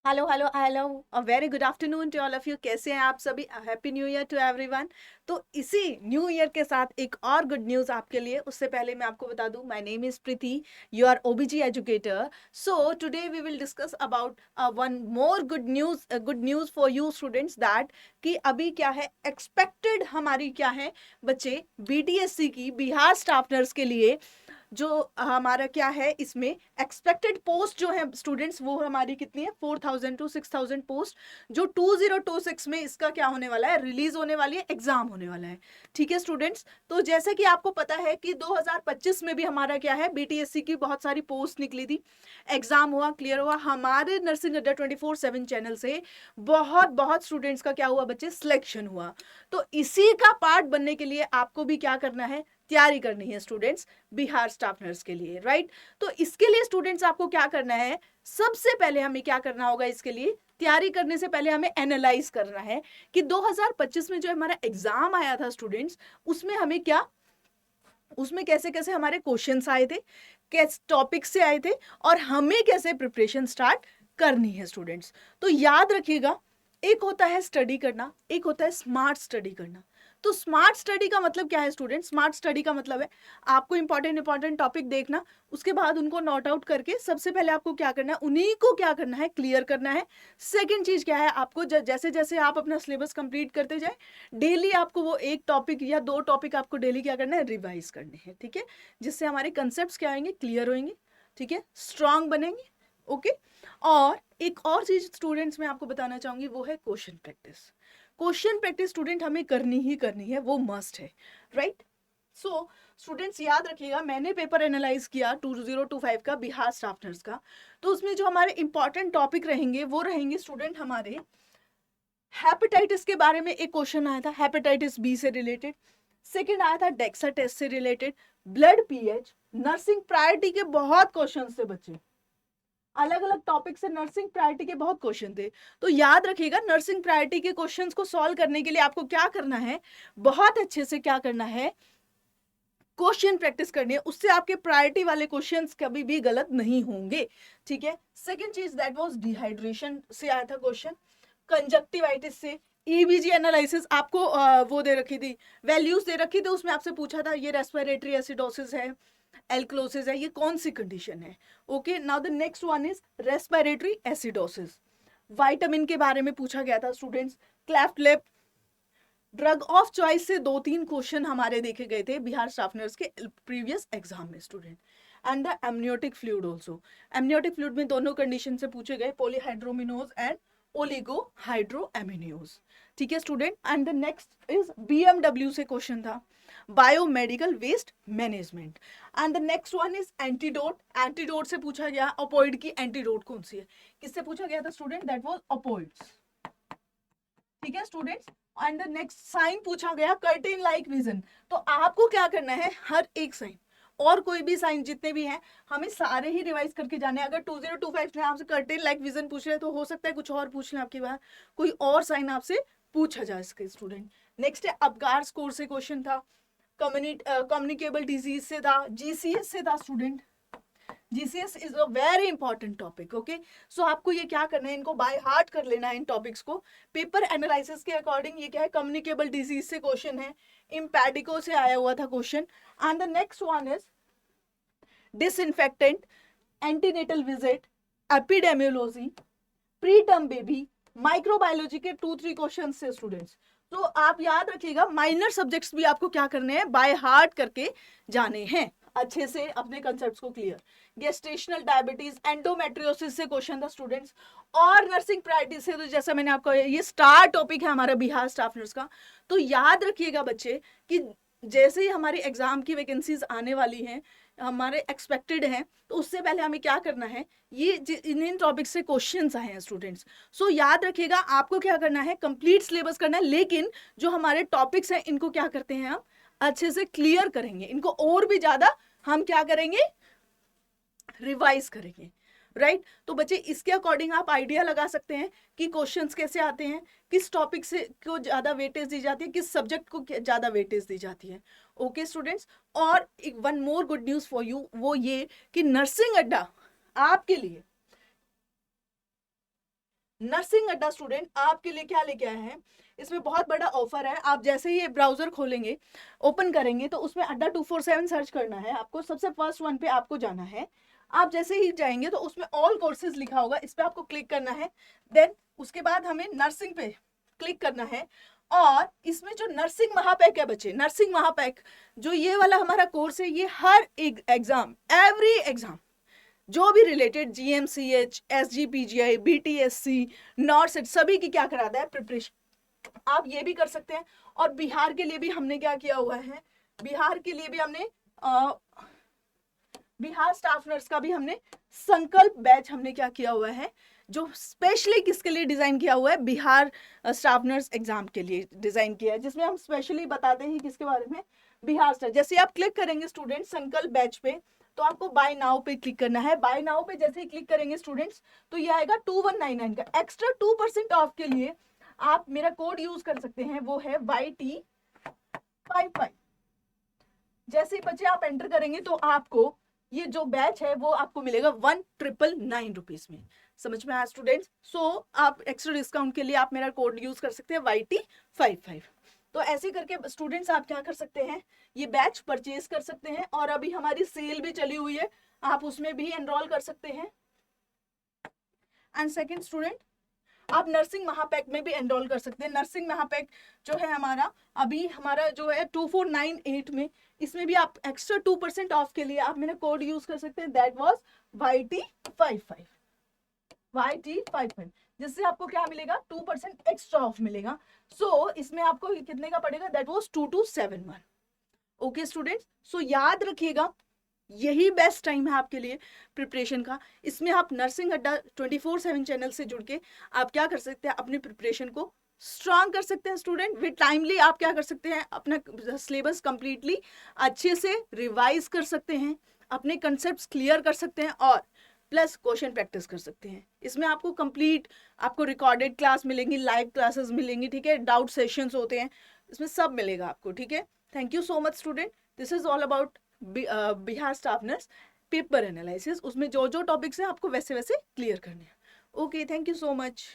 Hello hello hello, a very good afternoon to all of you. कैसे हैं आप सभी? Happy new year to everyone. तो इसी न्यू ईयर के साथ एक और गुड न्यूज़ आपके लिए। उससे पहले मैं आपको बता दूं, my name is Preeti, you are OBG educator. So today we will discuss about one more good news for you students, that कि अभी क्या है एक्सपेक्टेड हमारी क्या है बच्चे, बीटीएससी की बिहार स्टाफ नर्स के लिए जो हमारा क्या है इसमें एक्सपेक्टेड पोस्ट जो है स्टूडेंट्स, वो हमारी कितनी है 4000 टू 6000 पोस्ट, जो 2026 में इसका क्या होने वाला है, रिलीज होने वाली है, एग्जाम होने वाला है। ठीक है स्टूडेंट्स, तो जैसे कि आपको पता है कि 2025 में भी हमारा क्या है बीटीएससी की बहुत सारी पोस्ट निकली थी, एग्जाम हुआ, क्लियर हुआ। हमारे नर्सिंग अड्डा 24/7 चैनल से बहुत बहुत स्टूडेंट्स का क्या हुआ बच्चे, सिलेक्शन हुआ। तो इसी का पार्ट बनने के लिए आपको भी क्या करना है, तैयारी करनी है स्टूडेंट्स, बिहार स्टाफ नर्स के लिए, राइट। तो इसके लिए स्टूडेंट्स आपको क्या करना है, सबसे पहले हमें क्या करना होगा, इसके लिए तैयारी करने से पहले हमें एनालाइज करना है कि 2025 में जो हमारा एग्जाम आया था स्टूडेंट्स, उसमें हमें क्या, उसमें कैसे कैसे हमारे क्वेश्चंस आए थे, किस टॉपिक से आए थे, और हमें कैसे प्रिपरेशन स्टार्ट करनी है स्टूडेंट्स। तो याद रखिएगा, एक होता है स्टडी करना, एक होता है स्मार्ट स्टडी करना। तो स्मार्ट स्टडी का मतलब क्या है स्टूडेंट? स्मार्ट स्टडी का मतलब है आपको इंपॉर्टेंट टॉपिक देखना, उसके बाद उनको नोट आउट करके सबसे पहले आपको क्या करना है, उन्हीं को क्या करना है, क्लियर करना है। सेकंड चीज क्या है, आपको जैसे जैसे आप अपना सिलेबस कंप्लीट करते जाए, डेली आपको वो एक टॉपिक या दो टॉपिक आपको डेली क्या करना है, रिवाइज करने हैं। ठीक है, जिससे हमारे कंसेप्ट क्या आएंगे, क्लियर होंगे। ठीक है, स्ट्रांग बनेंगे। ओके। और एक और चीज स्टूडेंट्स मैं आपको बताना चाहूंगी, वो है question practice. Question practice student हमें करनी ही करनी है, वो मस्ट है, राइट। सो स्टूडेंट्स याद रखिएगा, मैंने पेपर एनालाइज किया 2025 का बिहार स्टाफ नर्स का। तो उसमें जो हमारे इंपॉर्टेंट टॉपिक रहेंगे वो रहेंगे स्टूडेंट हमारे, हेपेटाइटिस के बारे में एक क्वेश्चन आया था, हेपेटाइटिस बी से रिलेटेड। सेकंड आया था डेक्सा टेस्ट से related, blood pH, nursing priority के बहुत क्वेश्चन थे बच्चे, अलग अलग टॉपिक से नर्सिंग प्रायोरिटी के बहुत क्वेश्चन थे। तो याद रखिएगा, नर्सिंग प्रायोरिटी के क्वेश्चंस को सॉल्व करने के लिए आपको क्या करना है, बहुत अच्छे से क्या करना है, क्वेश्चन प्रैक्टिस करनी है, उससे आपके प्रायोरिटी वाले क्वेश्चंस कभी भी गलत नहीं होंगे। ठीक है। सेकंड चीज दैट वाज डिहाइड्रेशन से आया था क्वेश्चन, कंजक्टिवाइटिस से, ईबीजी एनालिसिस आपको वो दे रखी थी, वैल्यूज दे रखी थी, उसमें आपसे पूछा था ये रेस्पिरेटरी एसिडोसिस है, एल्क्लोसिस है, ये कौन सी कंडीशन है। Okay, now the next one is respiratory acidosis. Vitamin के बारे में पूछा गया था students, cleft lip, drug of choice से दो तीन क्वेश्चन हमारे देखे गए थे बिहार स्टाफ नर्स के प्रीवियस एग्जाम में student. And the amniotic fluid also, amniotic fluid में दोनों कंडीशन से पूछे गए, पॉलीहाइड्रोमिनोज एंड ओलिगो हाइड्रोएमिनियोज। ठीक है student. And the next is BMW से क्वेश्चन था, biomedical waste management. And the next one is antidote, antidote से पूछा गया ओपोइड की एंटीडोट कौन सी है, किससे पूछा गया था स्टूडेंट, दैट वाज ओपोइड्स। ठीक है students. And the next sign पूछा गया कर्टेन लाइक विजन। तो आपको क्या करना है, हर एक साइन और कोई भी साइन जितने भी हैं, हमें सारे ही रिवाइज करके जाने हैं। अगर 2025 में आपसे कर्टेन लाइक विजन पूछ रहे हैं, तो हो सकता है कुछ और पूछ लें आपकी बात, कोई और साइन आपसे पूछा जाए इसके स्टूडेंट। नेक्स्ट है अपगार स्कोर से क्वेश्चन था, कम्युनिकेबल डिजीज से था, जीसीएस से था student. GCS is a very important topic. Okay, so आपको ये क्या करना है, इनको बाय हार्ट कर लेना है इन टॉपिक्स को। पेपर एनालिसिस के अकॉर्डिंग ये क्या है, कम्युनिकेबल डिजीज से क्वेश्चन है, इम्पैडिको से आया हुआ था question. And the next one is disinfectant, antenatal visit, epidemiology, pre term baby, microbiology के 2-3 क्वेश्चन से स्टूडेंट्स। तो आप याद रखिएगा, माइनर सब्जेक्ट्स भी आपको क्या करने हैं, बाय हार्ट करके जाने हैं, अच्छे से अपने कंसेप्ट्स को क्लियर। गेस्टेशनल डायबिटीज, एंडोमेट्रियोसिस से क्वेश्चन था स्टूडेंट्स। और नर्सिंग प्रायोरिटी से, तो जैसा मैंने आपको, ये स्टार टॉपिक है हमारा बिहार स्टाफ नर्स का। तो याद रखिएगा बच्चे कि जैसे ही हमारी एग्जाम की वैकेंसीज आने वाली हैं, हमारे एक्सपेक्टेड हैं, तो उससे पहले हमें क्या करना है, ये इन टॉपिक से क्वेश्चंस आए हैं स्टूडेंट्स। सो याद रखिएगा, आपको क्या करना है, कंप्लीट सिलेबस करना है, लेकिन जो हमारे टॉपिक्स हैं इनको क्या करते हैं हम, अच्छे से क्लियर करेंगे, इनको और भी ज्यादा हम क्या करेंगे, रिवाइज करेंगे, राइट। तो बच्चे इसके अकॉर्डिंग आप आइडिया लगा सकते हैं कि क्वेश्चंस कैसे आते हैं, किस टॉपिक से को ज्यादा वेटेज दी जाती है, किस सब्जेक्ट को ज्यादा वेटेज दी जाती है। Okay students. और एक one more good news for you, वो ये कि नर्सिंग अड्डा आपके लिए नर्सिंग अड्डा स्टूडेंट आपके लिए क्या लेके आया है, इसमें बहुत बड़ा ऑफर है। आप जैसे ही ये ब्राउजर खोलेंगे, ओपन करेंगे, तो उसमें अड्डा 247 सर्च करना है आपको। सबसे फर्स्ट वन पे आपको जाना है। आप जैसे ही जाएंगे तो उसमें ऑल कोर्सेज लिखा होगा, इस पे आपको क्लिक करना है। देन उसके बाद हमें नर्सिंग पे क्लिक करना है। और इसमें जो नर्सिंग महापैक है बच्चे, नर्सिंग महापैक जो ये वाला हमारा कोर्स है, ये हर एक एग्जाम, एवरी एग्जाम जो भी रिलेटेड GMCH, SGPGI, BTSC, नॉर्सेट, सभी की क्या कराता है, प्रिपरेशन। आप ये भी कर सकते हैं। और बिहार के लिए भी हमने क्या किया हुआ है, बिहार के लिए भी हमने बिहार स्टाफ नर्स का भी हमने संकल्प बैच हमने क्या किया हुआ है, जो स्पेशली किसके लिए डिजाइन किया हुआ है, बिहार स्टाफ नर्स एग्जाम के लिए डिजाइन किया है, जिसमें हम स्पेशली बताते हैं किसके बारे में, बिहार स्टाफ। जैसे आप क्लिक करेंगे स्टूडेंट संकल्प बैच पे, तो आपको बाय नाउ पे क्लिक करना है। बाय नाउ पे जैसे ही क्लिक करेंगे स्टूडेंट्स, तो ये आएगा 2199 का एक्स्ट्रा 2% ऑफ के लिए आप मेरा कोड यूज कर सकते हैं, वो है YT55। जैसे ही बच्चे आप एंटर करेंगे तो आपको ये जो बैच है वो आपको मिलेगा 1999 रुपीज में। समझ में आया स्टूडेंट्स? सो आप एक्स्ट्रा डिस्काउंट के लिए आप मेरा कोड यूज कर सकते हैं YT55। तो ऐसे करके स्टूडेंट्स आप क्या कर सकते हैं, ये बैच परचेज कर सकते हैं। और अभी हमारी सेल भी चली हुई है, आप उसमें भी एनरोल कर सकते हैं। एंड सेकंड स्टूडेंट, आप नर्सिंग महापैक में भी एनरोल कर सकते हैं। नर्सिंग महापैक जो है हमारा, अभी हमारा जो है 2498 में, इसमें भी आप एक्स्ट्रा 2% ऑफ के लिए आप मेरा कोड यूज कर सकते हैं, दैट वाज YT55, YT55, जिससे आपको क्या मिलेगा, 2% एक्स्ट्रा ऑफ मिलेगा। सो इसमें आपको कितने का पड़ेगा, दैट वाज 2271। ओके स्टूडेंट्स, सो याद रखिएगा यही बेस्ट टाइम है आपके लिए प्रिपरेशन का। इसमें आप नर्सिंग अड्डा 24/7 चैनल से जुड़ के आप क्या कर सकते हैं, अपनी प्रिपरेशन को स्ट्रांग कर सकते हैं स्टूडेंट। विद टाइमली आप क्या कर सकते हैं, अपना सिलेबस कंप्लीटली अच्छे से रिवाइज कर सकते हैं, अपने कंसेप्ट क्लियर कर सकते हैं, और प्लस क्वेश्चन प्रैक्टिस कर सकते हैं। इसमें आपको कंप्लीट, आपको रिकॉर्डेड क्लास मिलेंगी, लाइव क्लासेस मिलेंगी, ठीक है, डाउट सेशंस होते हैं, इसमें सब मिलेगा आपको, ठीक है। Thank you so much student, this is all about Bihar staff nurse paper analysis. उसमें जो जो टॉपिक्स हैं आपको वैसे वैसे क्लियर करने हैं। Okay, thank you so much.